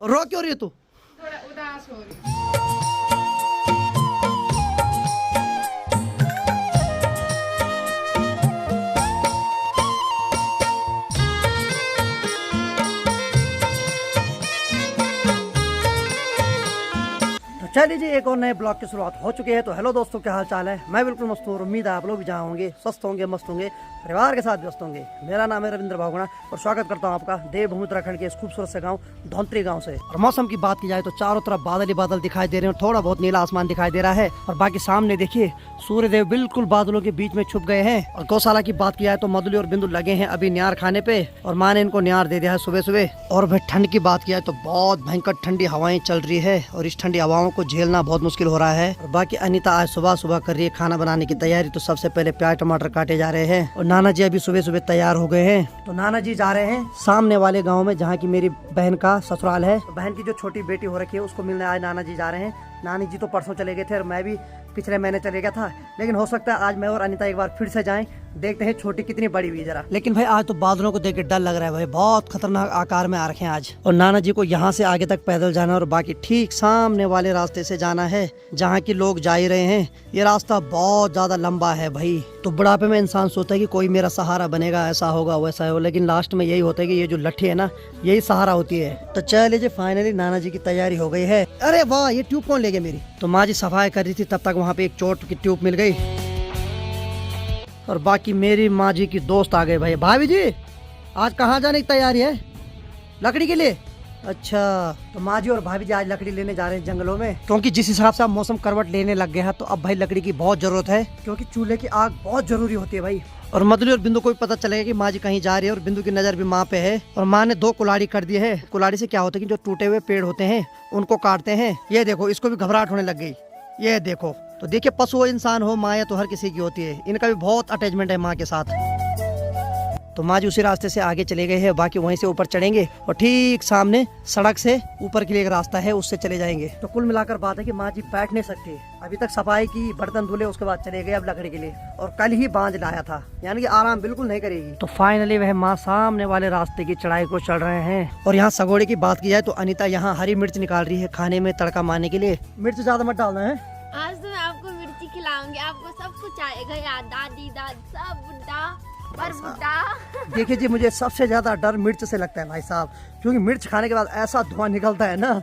रो क्यों रही है तू? थोड़ा उदास हो रही। तो चलिए जी, एक और नए ब्लॉग की शुरुआत हो चुकी है। तो हेलो दोस्तों, क्या हाल चाल है? मैं बिल्कुल मस्त हूँ। उम्मीद है आप लोग भी जहाँ होंगे स्वस्थ होंगे, मस्त होंगे, परिवार के साथ व्यस्त होंगे। मेरा नाम है रविंद्र भावगुणा और स्वागत करता हूँ आपका देवभूमि उत्तराखंड के इस खूबसूरत से गांव धौंतरी गांव से। और मौसम की बात की जाए तो चारों तरफ बादल ही बादल दिखाई दे रहे हैं, थोड़ा बहुत नीला आसमान दिखाई दे रहा है। और बाकी सामने देखिए सूर्यदेव बिल्कुल बादलों के बीच में छुप गए हैं। और गौशाला की बात की जाए तो मधुली और बिंदु लगे हैं अभी न्यार खाने पे, और माँ ने इनको न्यार दे दिया है सुबह सुबह। और भाई ठंड की बात की जाए तो बहुत भयंकर ठंडी हवाएं चल रही है और इस ठंडी हवाओं को झेलना बहुत मुश्किल हो रहा है। और बाकी अनीता आज सुबह सुबह कर रही है खाना बनाने की तैयारी। तो सबसे पहले प्याज टमाटर काटे जा रहे हैं और नाना जी अभी सुबह सुबह तैयार हो गए हैं। तो नाना जी जा रहे हैं सामने वाले गांव में जहाँ की मेरी बहन का ससुराल है। बहन की जो छोटी बेटी हो रखी है उसको मिलने आज नाना जी जा रहे हैं। नानी जी तो परसों चले गए थे और मैं भी पिछले महीने चले गया था, लेकिन हो सकता है आज मैं और अनीता एक बार फिर से जाएं। देखते हैं छोटी कितनी बड़ी हुई जरा। लेकिन भाई आज तो बादलों को देख के डर लग रहा है भाई, बहुत खतरनाक आकार में आ रखे हैं आज। और नाना जी को यहाँ से आगे तक पैदल जाना और बाकी ठीक सामने वाले रास्ते से जाना है जहाँ की लोग जा ही रहे हैं। ये रास्ता बहुत ज्यादा लंबा है भाई। तो बुढ़ापे में इंसान सोचता है कि कोई मेरा सहारा बनेगा, ऐसा होगा वैसा हो, लेकिन लास्ट में यही होता है कि ये जो लट्ठी है ना, यही सहारा होती है। तो चलिए जी, फाइनली नाना जी की तैयारी हो गई है। अरे वाह, ये ट्यूब कौन ले गया मेरी? तो माँ जी सफाई कर रही थी, तब तक वहाँ पे एक चोट की ट्यूब मिल गई। और बाकी मेरी माँ जी की दोस्त आ गए। भाई भाभी जी, आज कहाँ जाने की तैयारी है? लकड़ी के लिए? अच्छा, तो माँ जी और भाभी जी आज लकड़ी लेने जा रहे हैं जंगलों में, क्योंकि जिस हिसाब से अब मौसम करवट लेने लग गया है तो अब भाई लकड़ी की बहुत जरूरत है, क्योंकि चूल्हे की आग बहुत जरूरी होती है भाई। और मधुली और बिंदु को भी पता चलेगा कि माँ जी कहीं जा रही है और बिंदु की नजर भी माँ पे है। और माँ ने 2 कुल्हाड़ी कर दी है। कुल्हाड़ी से क्या होता है कि जो टूटे हुए पेड़ होते हैं उनको काटते हैं। ये देखो, इसको भी घबराहट होने लग गई। ये देखो, तो देखिए पशु हो इंसान हो, माँ या तो हर किसी की होती है, इनका भी बहुत अटैचमेंट है माँ के साथ। तो माँ जी उसी रास्ते से आगे चले गए हैं, बाकी वहीं से ऊपर चढ़ेंगे और ठीक सामने सड़क से ऊपर के लिए एक रास्ता है, उससे चले जाएंगे। तो कुल मिलाकर बात है कि माँ जी बैठ नहीं सकती। अभी तक सफाई की, बर्तन धुले, उसके बाद चले गए अब लकड़ी के लिए। और कल ही बांझ लाया था, यानी कि आराम बिल्कुल नहीं करेगी। तो फाइनली वह माँ सामने वाले रास्ते की चढ़ाई को चढ़ रहे हैं। और यहाँ सगोड़े की बात की जाए तो अनीता यहाँ हरी मिर्च निकाल रही है खाने में तड़का मारने के लिए। मिर्च ज्यादा मत डालना है। आज तो मैं आपको मिर्ची खिलाऊंगी, आपको सब कुछ आएगा याद, दादी दादी सब बुड्ढा और बुड्ढा। देखिए जी, मुझे सबसे ज्यादा डर मिर्च से लगता है भाई साहब, क्योंकि मिर्च खाने के बाद ऐसा धुआं निकलता है ना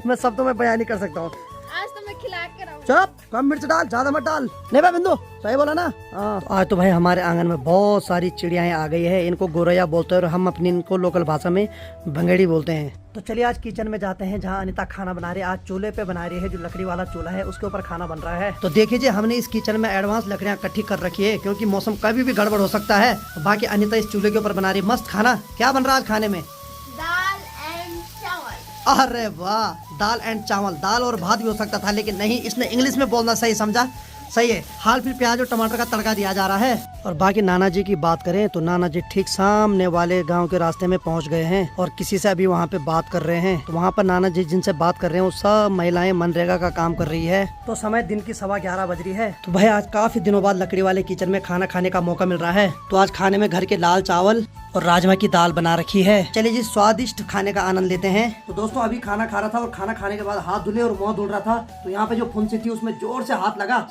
मैं सब तो मैं बयान नहीं कर सकता हूँ। आज तो मैं खिला के रहूंगी। चुप, कम मिर्च डाल, ज्यादा मत डाल। नहीं भाई बिंदु, सही बोला ना? हाँ। आज तो भाई हमारे आंगन में बहुत सारी चिड़ियाएं आ गई है। इनको गोरैया बोलते हैं और हम अपनी इनको लोकल भाषा में भंगेड़ी बोलते हैं। तो चलिए आज किचन में जाते हैं जहाँ अनीता खाना बना रही है। आज चूल्हे पे बना रही है, जो लकड़ी वाला चूल्हा है उसके ऊपर खाना बन रहा है। तो देखिए जी, हमने इस किचन में एडवांस लकड़ियाँ इकट्ठी कर रखी है, क्योंकि मौसम कभी भी गड़बड़ हो सकता है। बाकी अनीता इस चूल्हे के ऊपर बना रही है मस्त खाना। क्या बन रहा है आज खाने में? दाल एंड चावल। अरे वाह, दाल एंड चावल। दाल और भात भी हो सकता था, लेकिन नहीं, इसने इंग्लिश में बोलना सही समझा। सही है। हाल फिर प्याज और टमाटर का तड़का दिया जा रहा है। और बाकी नाना जी की बात करें तो नाना जी ठीक सामने वाले गांव के रास्ते में पहुंच गए हैं और किसी से अभी वहां पे बात कर रहे हैं। तो वहां पर नाना जी जिनसे बात कर रहे हैं वो सब महिलाएं मनरेगा का काम कर रही है। तो समय दिन की 11:15 बज रही है। तो भाई आज काफी दिनों बाद लकड़ी वाले किचन में खाना खाने का मौका मिल रहा है। तो आज खाने में घर के लाल चावल और राजमा की दाल बना रखी है। चलिए जी, स्वादिष्ट खाने का आनंद लेते हैं। तो दोस्तों अभी खाना खा रहा था और खाना खाने के बाद हाथ धुले और मुंह धुल रहा था, तो यहाँ पे जो फुंसी थी उसमें जोर से हाथ लगा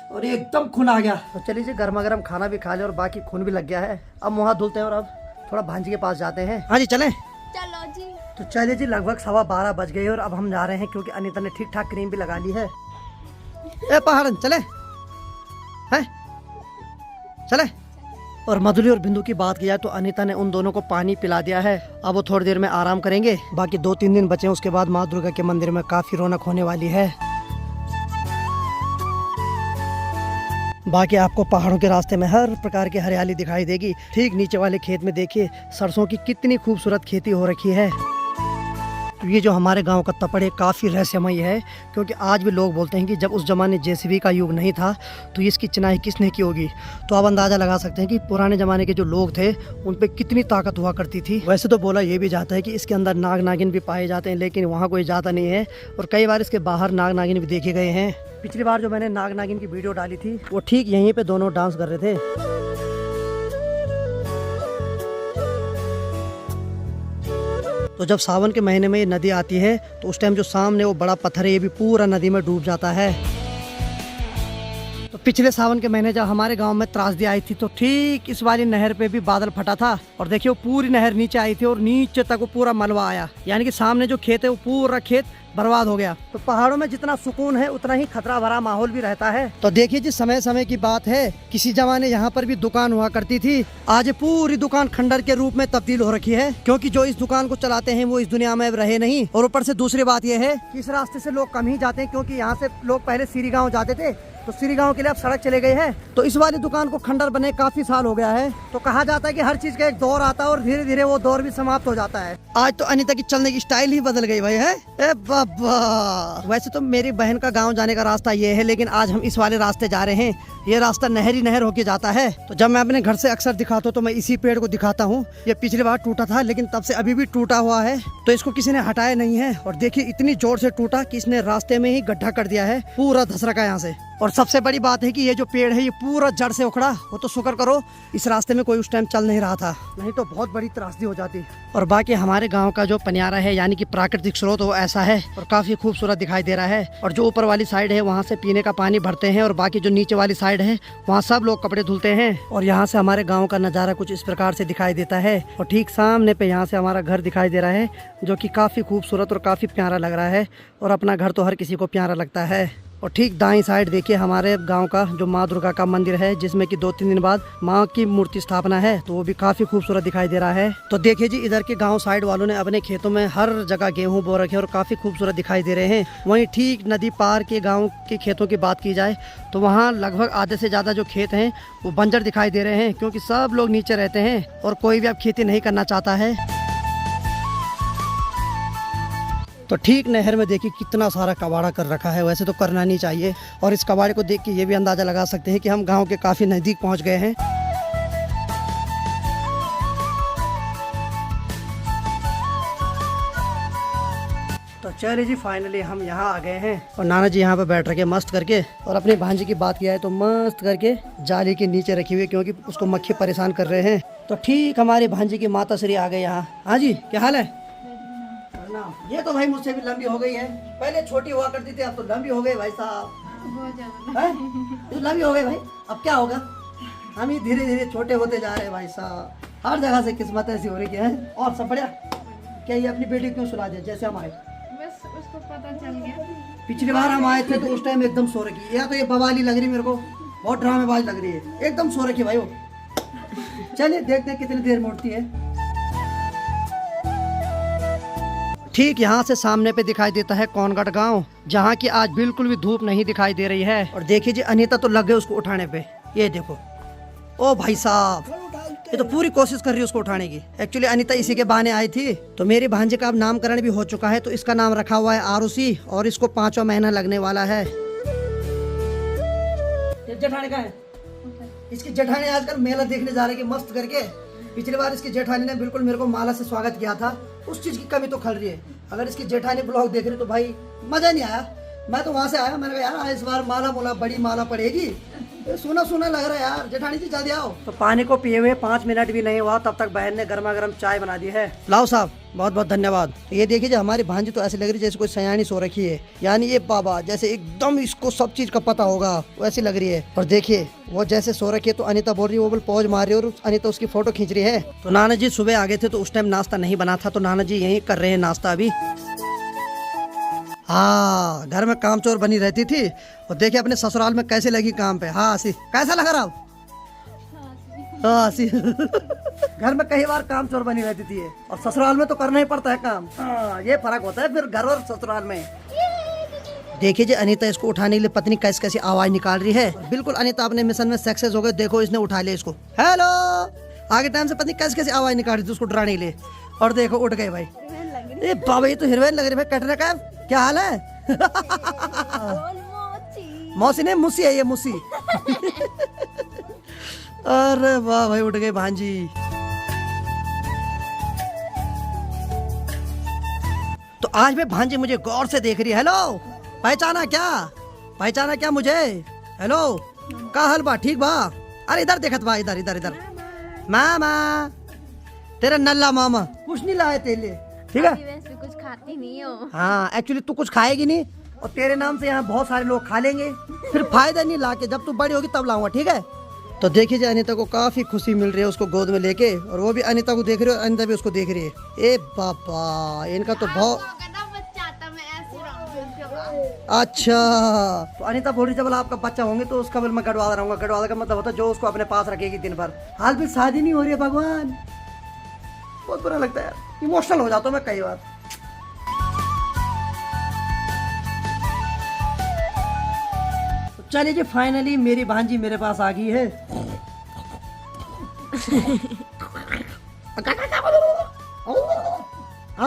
और एकदम खून आ गया। तो चलिए जी, गर्मा गर्म खाना भी खा लिया और बाकी खून भी लग गया है। अब मुँह हाथ धुलते हैं और अब थोड़ा भांजी के पास जाते हैं। हाँ जी चलें। चलो जी। तो चलिए जी, लगभग 12:15 बज गए और अब हम जा रहे हैं, क्योंकि अनीता ने ठीक ठाक क्रीम भी लगा ली है। ए पहाड़न चले हैं, चले। और मधुली और बिंदु की बात की जाए तो अनीता ने उन दोनों को पानी पिला दिया है। अब वो थोड़ी देर में आराम करेंगे। बाकी 2-3 दिन बचे, उसके बाद माँ दुर्गा के मंदिर में काफी रौनक होने वाली है। बाकी आपको पहाड़ों के रास्ते में हर प्रकार की हरियाली दिखाई देगी। ठीक नीचे वाले खेत में देखिए सरसों की कितनी खूबसूरत खेती हो रखी है। ये जो हमारे गांव का तपड़ है काफ़ी रहस्यमय है, क्योंकि आज भी लोग बोलते हैं कि जब उस जमाने जेसीबी का युग नहीं था तो इसकी चिनाई किसने की होगी। तो आप अंदाज़ा लगा सकते हैं कि पुराने ज़माने के जो लोग थे उन पे कितनी ताकत हुआ करती थी। वैसे तो बोला ये भी जाता है कि इसके अंदर नाग नागिन भी पाए जाते हैं, लेकिन वहाँ कोई जाता नहीं है और कई बार इसके बाहर नाग नागिन भी देखे गए हैं। पिछली बार जो मैंने नाग नागिन की वीडियो डाली थी वो ठीक यहीं पर दोनों डांस कर रहे थे। तो जब सावन के महीने में ये नदी आती है तो उस टाइम जो सामने वो बड़ा पत्थर है ये भी पूरा नदी में डूब जाता है। तो पिछले सावन के महीने जब हमारे गांव में त्रासदी आई थी तो ठीक इस वाली नहर पे भी बादल फटा था और देखिए वो पूरी नहर नीचे आई थी और नीचे तक वो पूरा मलबा आया, यानी कि सामने जो खेत है वो पूरा खेत बर्बाद हो गया। तो पहाड़ों में जितना सुकून है उतना ही खतरा भरा माहौल भी रहता है। तो देखिए जी, समय समय की बात है, किसी जमाने यहाँ पर भी दुकान हुआ करती थी, आज पूरी दुकान खंडर के रूप में तब्दील हो रखी है, क्योंकि जो इस दुकान को चलाते हैं वो इस दुनिया में अब रहे नहीं। और ऊपर से दूसरी बात यह है कि इस रास्ते से लोग कम ही जाते हैं, क्योंकि यहाँ से लोग पहले सीरी गाँव जाते थे, तो सीरी गाँव के लिए अब सड़क चले गए हैं। तो इस वाली दुकान को खंडर बने काफी साल हो गया है। तो कहा जाता है कि हर चीज का एक दौर आता है और धीरे धीरे वो दौर भी समाप्त हो जाता है। आज तो अनीता की चलने की स्टाइल ही बदल गई भाई है। ए बाबा, वैसे तो मेरी बहन का गांव जाने का रास्ता ये है, लेकिन आज हम इस वाले रास्ते जा रहे हैं। ये रास्ता नहरी नहर होके जाता है। तो जब मैं अपने घर से अक्सर दिखाता हूँ तो मैं इसी पेड़ को दिखाता हूँ। ये पिछली बार टूटा था लेकिन तब से अभी भी टूटा हुआ है, तो इसको किसी ने हटाया नहीं है। और देखिए इतनी जोर से टूटा कि इसने रास्ते में ही गड्ढा कर दिया है, पूरा धस रखा है यहाँ से। और सबसे बड़ी बात है कि ये जो पेड़ है ये पूरा जड़ से उखड़ा। वो तो शुक्र करो इस रास्ते में कोई उस टाइम चल नहीं रहा था, नहीं तो बहुत बड़ी त्रासदी हो जाती। और बाकी हमारे गांव का जो पनियारा है यानी कि प्राकृतिक स्रोत वो ऐसा है और काफी खूबसूरत दिखाई दे रहा है। और जो ऊपर वाली साइड है वहाँ से पीने का पानी भरते हैं और बाकी जो नीचे वाली साइड है वहाँ सब लोग कपड़े धुलते हैं। और यहाँ से हमारे गाँव का नज़ारा कुछ इस प्रकार से दिखाई देता है। और ठीक सामने पे यहाँ से हमारा घर दिखाई दे रहा है, जो कि काफी खूबसूरत और काफी प्यारा लग रहा है। और अपना घर तो हर किसी को प्यारा लगता है। और ठीक दाईं साइड देखिए हमारे गांव का जो माँ दुर्गा का मंदिर है, जिसमें कि 2-3 दिन बाद माँ की मूर्ति स्थापना है, तो वो भी काफी खूबसूरत दिखाई दे रहा है। तो देखिए जी, इधर के गांव साइड वालों ने अपने खेतों में हर जगह गेहूं बो रखे और काफी खूबसूरत दिखाई दे रहे हैं। वहीं ठीक नदी पार के गाँव के खेतों की बात की जाए तो वहाँ लगभग आधे से ज्यादा जो खेत हैं वो बंजर दिखाई दे रहे हैं, क्योंकि सब लोग नीचे रहते हैं और कोई भी अब खेती नहीं करना चाहता है। तो ठीक नहर में देखिए कितना सारा कबाड़ा कर रखा है। वैसे तो करना नहीं चाहिए, और इस कबाड़े को देख के ये भी अंदाज़ा लगा सकते हैं कि हम गांव के काफ़ी नज़दीक पहुंच गए हैं। तो चलिए जी, फाइनली हम यहाँ आ गए हैं और नाना जी यहाँ पे बैठ रखे मस्त करके। और अपने भांजी की बात किया है तो मस्त करके जाली के नीचे रखी हुई है, क्योंकि उसको मक्खी परेशान कर रहे हैं। तो ठीक हमारे भांजी की माता श्री आ गए यहाँ। हाँ जी, क्या हाल है? ये तो भाई मुझसे भी लंबी हो गई है, पहले छोटी हुआ करती थी, अब तो लंबी हो गई भाई साहब। तो लंबी हो गई भाई, अब क्या होगा, हम ही धीरे धीरे छोटे होते जा रहे हैं भाई साहब। हर जगह से किस्मत ऐसी हो रही है। और सब बढ़िया? क्या ये अपनी बेटी क्यों सुला दिया जैसे हम आए? बस उसको पता चल गया। पिछली बार हम आए थे तो उस टाइम एकदम सो रखी, या तो ये बवाली लग रही मेरे को, बहुत ड्रामेबाज लग रही है, एकदम सो रखी भाई वो। चलिए देखते हैं कितनी देर में उठती है। ठीक यहाँ से सामने पे दिखाई देता है कौनगढ़ गांव, जहाँ की आज बिल्कुल भी धूप नहीं दिखाई दे रही है। और देखिए जी, अनीता तो लग गई उसको उठाने पे, ये देखो। ओ भाई साहब, ये तो पूरी कोशिश कर रही है उसको उठाने की। एक्चुअली अनीता इसी के बहाने आई थी। तो मेरी भांजे का अब नामकरण भी हो चुका है, तो इसका नाम रखा हुआ है आरुषि, और इसको 5वां महीना लगने वाला है। जेठानी का है, इसकी जेठानी आजकल मेला देखने जा रही है मस्त करके। पिछली बार इसकी जेठानी ने बिल्कुल मेरे को माला से स्वागत किया था, उस चीज की कमी तो खल रही है। अगर इसकी जेठानी ब्लॉग देख रही तो भाई मजा नहीं आया। मैं तो वहां से आया, मैंने कहा यार इस बार माला मोला बड़ी माला पड़ेगी, सुना सुना लग रहा है यार, जेठानी जी जल्दी आओ। तो पानी को पिए हुए 5 मिनट भी नहीं हुआ तब तक बहन ने गर्मा गर्म चाय बना दी है। लाओ साहब, बहुत बहुत धन्यवाद। तो ये देखिए जो हमारी भांजी तो ऐसी लग रही है जैसे कोई सयानी सो रखी है, यानी ये बाबा जैसे एकदम इसको सब चीज का पता होगा वैसी लग रही है। और देखिए वो जैसे सो रखी है तो अनीता बोल रही है, वो बोल पौज मार रही है और अनीता उसकी फोटो खींच रही है। तो नाना जी सुबह आ गए थे तो उस टाइम नाश्ता नहीं बना था, तो नाना जी यही कर रहे हैं नाश्ता अभी। हाँ, घर में काम चोर बनी रहती थी, और देखिए अपने ससुराल में कैसे लगी काम पे। हाँ सी, कैसा लगा रहा? हाँ सी। घर में कई बार काम चोर बनी रहती थी, और ससुराल में तो करना ही पड़ता है काम। हाँ, ये फर्क होता है फिर घर और ससुराल में। देखिए जी, अनीता इसको उठाने के लिए पत्नी कैसी कैसी आवाज निकाल रही है। बिल्कुल अनीता अपने मिशन में सक्सेस हो गए। देखो इसने उठा लिया इसको, हेलो। आगे टाइम से पत्नी कैसी कैसी आवाज निकाल रही थी उसको डराने के लिए, और देखो उठ गए भाई। ए बाबा, ये तो हीरोइन लग रही है भाई। कटरा का क्या हाल है? मौसी ने मुसी है ये, मुसी। अरे वाह भाई, उठ गए भांजी। तो आज भी भांजी मुझे गौर से देख रही है। हेलो, पहचाना क्या? पहचाना क्या मुझे? हेलो, का हाल बा? ठीक बा? अरे इधर देखत बा, इधर इधर इधर। मामा, तेरा नल्ला मामा कुछ नहीं लाए तेरे लिए। ठीक है। अभी वैसे कुछ खाती नहीं हो। हाँ एक्चुअली तू कुछ खाएगी नहीं और तेरे नाम से यहाँ बहुत सारे लोग खा लेंगे, फिर फायदा नहीं लाके, जब तू बड़ी होगी तब लाऊंगा, ठीक है। तो देखिए अनीता को काफी खुशी मिल रही है उसको गोद में लेके, और वो भी अनीता को देख रही है और अनीता भी उसको देख रही है। ए बाबा इनका तो बहुत बच्चा था, मैं ऐसे रहूंगी उसके बाद। अच्छा। तो अनीता बोल रही जब आपका बच्चा होंगे तो उसका बिल मैं गढ़वाला रहूंगा। गढ़वाला का मतलब होता है जो उसको अपने पास रखेगी दिन भर। हाल भी शादी नहीं हो रही है, भगवान बहुत बुरा लगता है यार, इमोशनल हो जाता हूँ मैं कई बार। चलिए जी फाइनली मेरी भांजी मेरे पास आ गई है।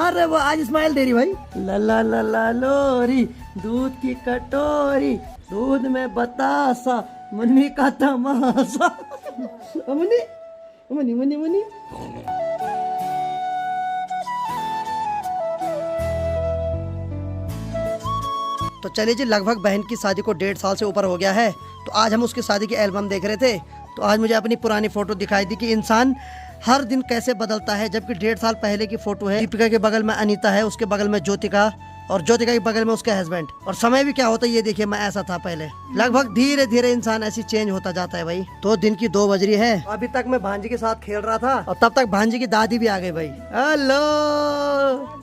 अरे वो आज स्माइल दे रही भाई। ला ला ला ला लोरी, दूध की कटोरी, दूध में बतासा, मुन्नी का तमाशा। मुन्नी मुन्नी मुन्नी मुन्नी। तो चलिए जी लगभग बहन की शादी को 1.5 साल से ऊपर हो गया है। तो आज हम उसकी शादी की एल्बम देख रहे थे, तो आज मुझे अपनी पुरानी फोटो दिखाई दी कि इंसान हर दिन कैसे बदलता है। जबकि 1.5 साल पहले की फोटो है। दीपिका के बगल में अनीता है, उसके बगल में ज्योतिका, और ज्योतिका के बगल में उसका हस्बैंड। और समय भी क्या होता है ये देखिए, मैं ऐसा था पहले। लगभग धीरे धीरे इंसान ऐसी चेंज होता जाता है भाई। तो दिन की 2 बज रही है, अभी तक मैं भांजी के साथ खेल रहा था और तब तक भांजी की दादी भी आ गई भाई। हेलो।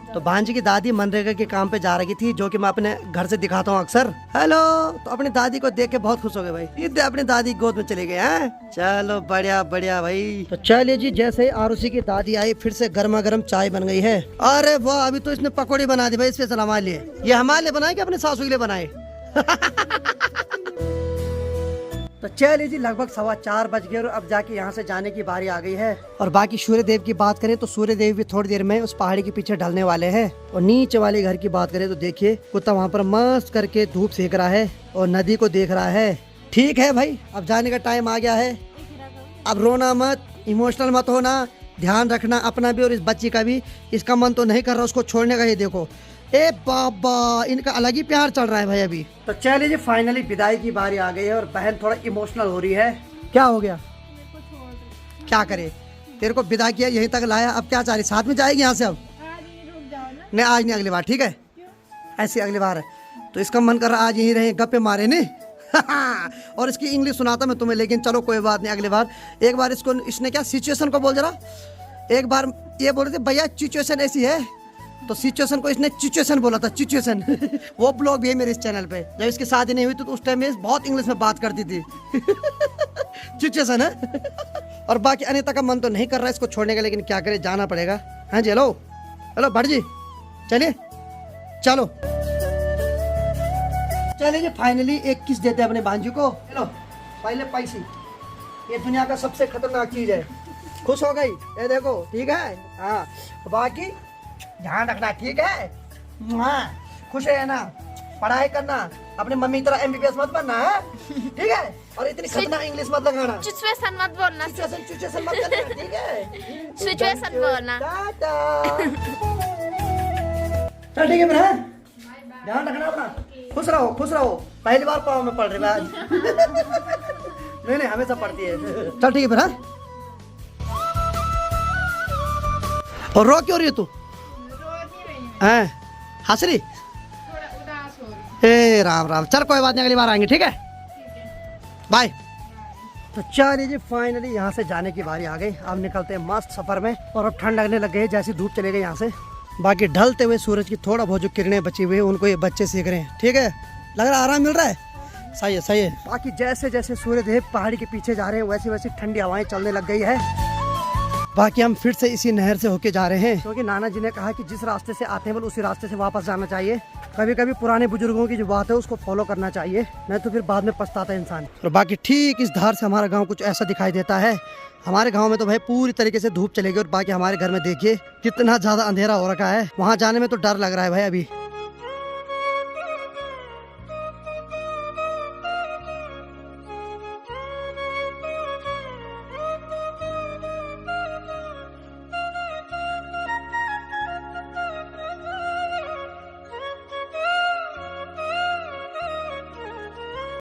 तो भांजी की दादी मनरेगा के काम पे जा रही थी, जो कि मैं अपने घर से दिखाता हूँ अक्सर। हेलो। तो अपनी दादी को देख के बहुत खुश हो गए भाई, ये अपनी दादी गोद में चले गए हैं। चलो बढ़िया बढ़िया भाई। तो चलिए जी जैसे ही आरुषि की दादी आई, फिर से गर्मा गर्म चाय बन गई है। अरे वाह, अभी तो इसने पकौड़ी बना दी भाई स्पेशल हमारे लिए। ये हमारे लिए बनाए कि अपने सासू के लिए बनाए? तो चलिए जी लगभग 4:15 बज गए और अब जाके यहाँ से जाने की बारी आ गई है। और बाकी सूर्य देव की बात करें तो सूर्य देव भी थोड़ी देर में उस पहाड़ी के पीछे ढलने वाले हैं। और नीचे वाले घर की बात करें तो देखिए कुत्ता वहाँ पर मस्त करके धूप सेक रहा है और नदी को देख रहा है। ठीक है भाई, अब जाने का टाइम आ गया है। अब रोना मत, इमोशनल मत होना, ध्यान रखना अपना भी और इस बच्ची का भी। इसका मन तो नहीं कर रहा उसको छोड़ने का, ये देखो। ए बाबा, इनका अलग ही प्यार चल रहा है भाई अभी। तो चलिए जी फाइनली विदाई की बारी आ गई है और बहन थोड़ा इमोशनल हो रही है। क्या हो गया? क्या करे, तेरे को विदा किया, यहीं तक लाया, अब क्या चाह रही? साथ में जाएगी यहाँ से अब? नहीं आज नहीं, अगली बार ठीक है, ऐसी अगली बार है। तो इसका मन कर रहा आज यहीं रहे, गप्पे मारे नहीं। और इसकी इंग्लिश सुनाता मैं तुम्हें, लेकिन चलो कोई बात नहीं, अगली बार। एक बार इसको इसने क्या सिचुएशन को बोल जरा, एक बार ये बोल रहे थे भैया सिचुएशन ऐसी है, तो सिचुएशन को इसने सिचुएशन बोला था, सिचुएशन। वो ब्लॉग भी है मेरे इस चैनल पे। जब इसकी शादी नहीं हुई तो उस टाइम में बहुत इंग्लिश में बात करती थी। सिचुएशन है। और बाकी अनीता का मन तो नहीं कर रहा है इसको छोड़ने का, लेकिन क्या करे, जाना पड़ेगा। हाँ जी, हेलो हेलो भट जी, चलिए चलो। चलिए जी फाइनली एक किस देते हैं अपने भांजी को। हेलो पहले पैसे, ये दुनिया का सबसे खतरनाक चीज है। खुश हो गई, ये देखो ठीक है। हाँ बाकी ध्यान रखना ठीक है। हाँ खुश रहना, पढ़ाई करना, अपनी मम्मी की तरह MBBS मत बनना है ठीक है। और इतनी खतरनाक इंग्लिश मत लगाना, सिचुएशन मत बोलना, सिचुएशन मत करना ठीक है। सिचुएशन बोलना। चल ठीक है मेरा, ध्यान रखना अपना, खुश रहो खुश रहो। पहली बार पाँव में पढ़ रही है आज। नहीं नहीं हमेशा पढ़ती है। चल ठीक है मेरा। और रो क्यों रही है तू? हंस रही? ए राम राम, चल कोई बात नहीं, अगली बार आएंगे ठीक है, बाय। तो चलिए जी फाइनली यहाँ से जाने की बारी आ गई। अब निकलते हैं मस्त सफर में, और अब ठंड लगने लग गई है जैसी धूप चले गई यहाँ से। बाकी ढलते हुए सूरज की थोड़ा बहुत जो किरणें बची हुई है उनको ये बच्चे सीख रहे हैं, ठीक है, लग रहा है आराम मिल रहा है। सही है सही है। बाकी जैसे जैसे सूर्य देव पहाड़ी के पीछे जा रहे हैं वैसी वैसी ठंडी हवाएं चलने लग गई है। बाकी हम फिर से इसी नहर से होके जा रहे हैं, क्योंकि नाना जी ने कहा कि जिस रास्ते से आते हैं बल उसी रास्ते से वापस जाना चाहिए। कभी कभी पुराने बुजुर्गों की जो बात है उसको फॉलो करना चाहिए, नहीं तो फिर बाद में पछताता है इंसान। और बाकी ठीक इस धार से हमारा गांव कुछ ऐसा दिखाई देता है। हमारे गांव में तो भाई पूरी तरीके से धूप चलेगी, और बाकी हमारे घर में देखिए कितना ज्यादा अंधेरा हो रखा है। वहाँ जाने में तो डर लग रहा है भाई अभी।